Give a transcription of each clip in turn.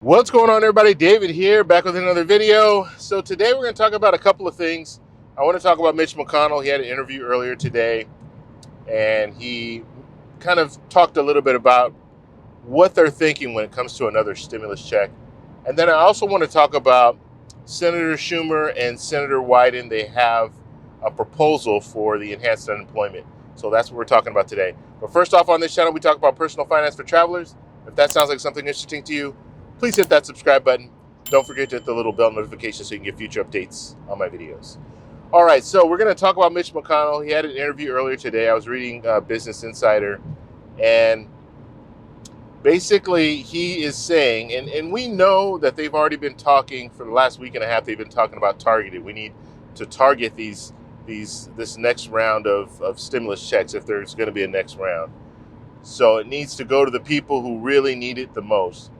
What's going on, everybody? David here, back with another video. So today we're going to talk about a couple of things. I want to talk about Mitch McConnell. He had an interview earlier today, and he kind of talked a little bit about what they're thinking when it comes to another stimulus check. And then I also want to talk about Senator Schumer and Senator Wyden. They have a proposal for the enhanced unemployment. So that's what we're talking about today. But first off, on this channel, we talk about personal finance for travelers. If that sounds like something interesting to you, please hit that subscribe button. Don't forget to hit the little bell notification so you can get future updates on my videos. All right, so we're going to talk about Mitch McConnell. He had an interview earlier today. I was reading Business Insider, and basically he is saying, and we know that they've already been talking for the last week and a half. They've been talking about targeted. We need to target this next round of stimulus checks, if there's going to be a next round. So it needs to go to the people who really need it the most.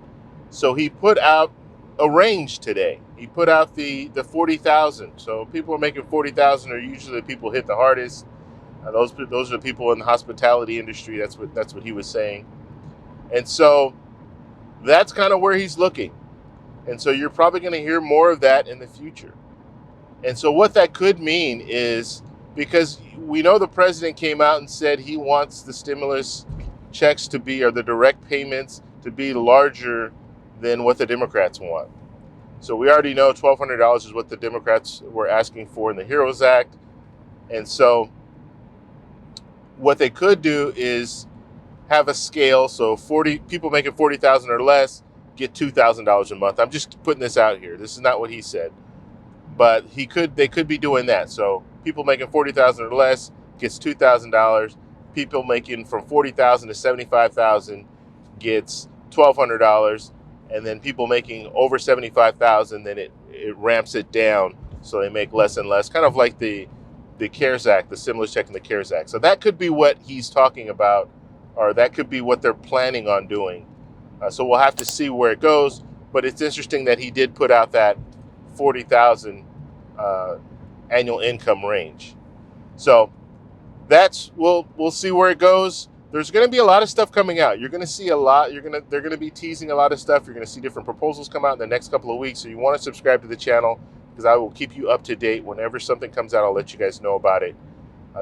So he put out a range today. He put out the 40,000. So people who are making 40,000 are usually the people hit the hardest. Those are the people in the hospitality industry. That's what he was saying. And so that's kind of where he's looking. And so you're probably going to hear more of that in the future. And so what that could mean is, because we know the president came out and said he wants the stimulus checks to be, or the direct payments to be, larger than what the Democrats want. So we already know $1,200 is what the Democrats were asking for in the HEROES Act. And so what they could do is have a scale. So 40 people making 40,000 or less get $2,000 a month. I'm just putting this out here. This is not what he said, but they could be doing that. So people making 40,000 or less gets $2,000. People making from 40,000 to 75,000 gets $1,200. And then people making over 75,000, then it ramps it down, so they make less and less, kind of like the CARES Act, the stimulus check in the CARES Act. So that could be what he's talking about, or that could be what they're planning on doing. So we'll have to see where it goes. But it's interesting that he did put out that 40,000 annual income range. So we'll see where it goes. There's going to be a lot of stuff coming out. You're going to see a lot. They're going to be teasing a lot of stuff. You're going to see different proposals come out in the next couple of weeks. So you want to subscribe to the channel, because I will keep you up to date. Whenever something comes out, I'll let you guys know about it.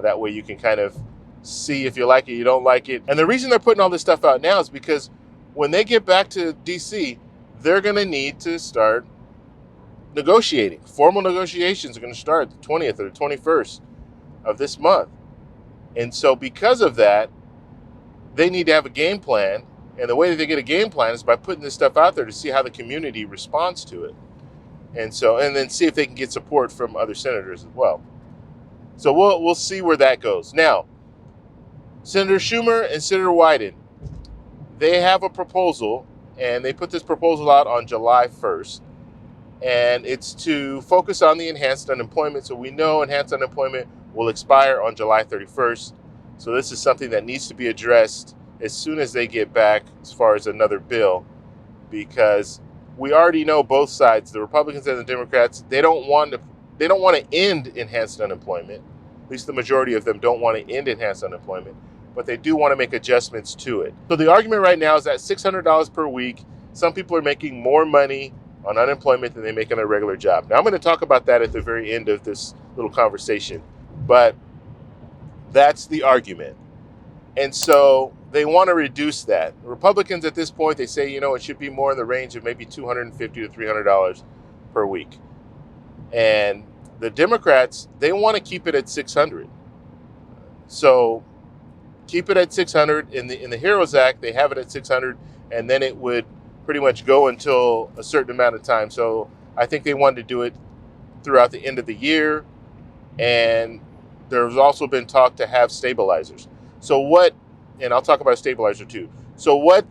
That way you can kind of see if you like it, you don't like it. And the reason they're putting all this stuff out now is because when they get back to DC, they're going to need to start negotiating. Formal negotiations are going to start the 20th or the 21st of this month. And so because of that, they need to have a game plan. And the way that they get a game plan is by putting this stuff out there to see how the community responds to it. And then see if they can get support from other senators as well. So we'll see where that goes. Now, Senator Schumer and Senator Wyden, they have a proposal, and they put this proposal out on July 1st. And it's to focus on the enhanced unemployment. So we know enhanced unemployment will expire on July 31st. So this is something that needs to be addressed as soon as they get back, as far as another bill, because we already know both sides, the Republicans and the Democrats, they don't want to end enhanced unemployment. At least the majority of them don't want to end enhanced unemployment, but they do want to make adjustments to it. So the argument right now is that $600 per week, some people are making more money on unemployment than they make on a regular job. Now I'm going to talk about that at the very end of this little conversation, but that's the argument. And so they want to reduce that. Republicans at this point, they say, it should be more in the range of maybe $250 to $300 per week. And the Democrats, they want to keep it at $600. So keep it at $600. In the HEROES Act, they have it at $600, and then it would pretty much go until a certain amount of time. So I think they wanted to do it throughout the end of the year. And there's also been talk to have stabilizers. And I'll talk about a stabilizer too. So what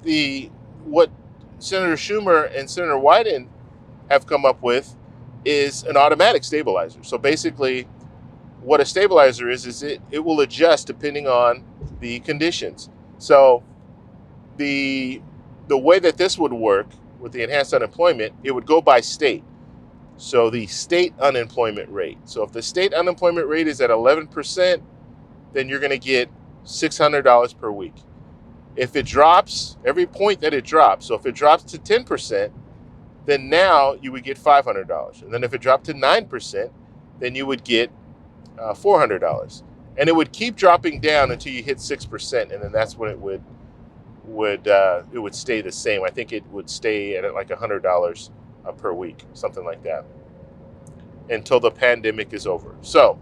Senator Schumer and Senator Wyden have come up with is an automatic stabilizer. So basically what a stabilizer is it will adjust depending on the conditions. So the way that this would work with the enhanced unemployment, it would go by state. So the state unemployment rate. So if the state unemployment rate is at 11%, then you're going to get $600 per week. If it drops, every point that it drops, so if it drops to 10%, then now you would get $500. And then if it dropped to 9%, then you would get $400. And it would keep dropping down until you hit 6%, and then that's when it would stay the same. I think it would stay at like $100 per week, something like that, until the pandemic is over. So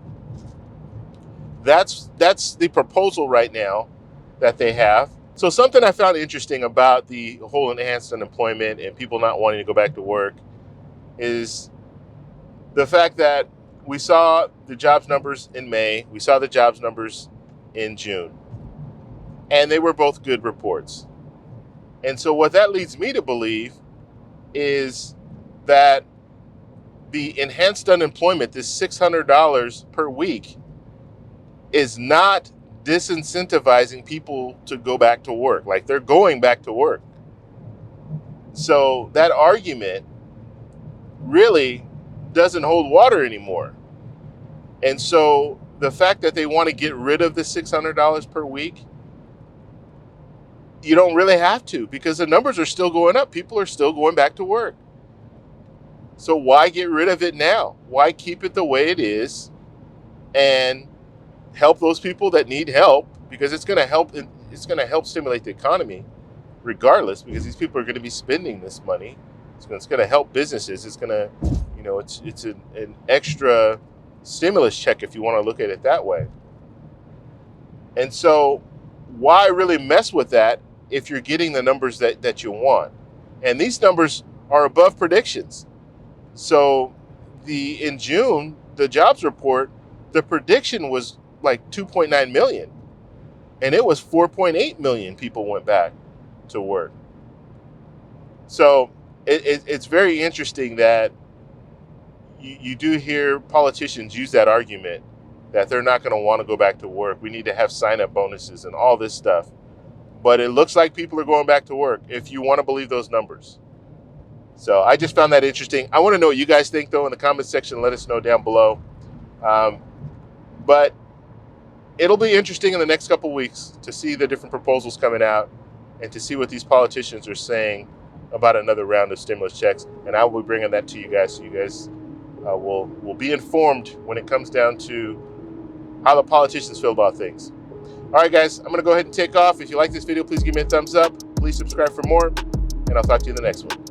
that's the proposal right now that they have. So something I found interesting about the whole enhanced unemployment and people not wanting to go back to work is the fact that we saw the jobs numbers in May, we saw the jobs numbers in June, and they were both good reports. And so what that leads me to believe is that the enhanced unemployment, this $600 per week, is not disincentivizing people to go back to work. Like, they're going back to work. So that argument really doesn't hold water anymore. And so the fact that they want to get rid of the $600 per week, you don't really have to, because the numbers are still going up. People are still going back to work. So why get rid of it now? Why keep it the way it is and help those people that need help? Because it's going to help. It's going to help stimulate the economy, regardless. Because these people are going to be spending this money. It's going to help businesses. It's going to, it's an extra stimulus check, if you want to look at it that way. And so, why really mess with that if you're getting the numbers that you want? And these numbers are above predictions. So in June, the jobs report, the prediction was like 2.9 million, and it was 4.8 million people went back to work. So it's very interesting that you do hear politicians use that argument that they're not going to want to go back to work. We need to have sign-up bonuses and all this stuff. But it looks like people are going back to work, if you want to believe those numbers. So I just found that interesting. I want to know what you guys think, though, in the comments section. Let us know down below. But it'll be interesting in the next couple weeks to see the different proposals coming out and to see what these politicians are saying about another round of stimulus checks. And I will be bringing that to you guys, so you guys will be informed when it comes down to how the politicians feel about things. All right, guys, I'm going to go ahead and take off. If you like this video, please give me a thumbs up. Please subscribe for more, and I'll talk to you in the next one.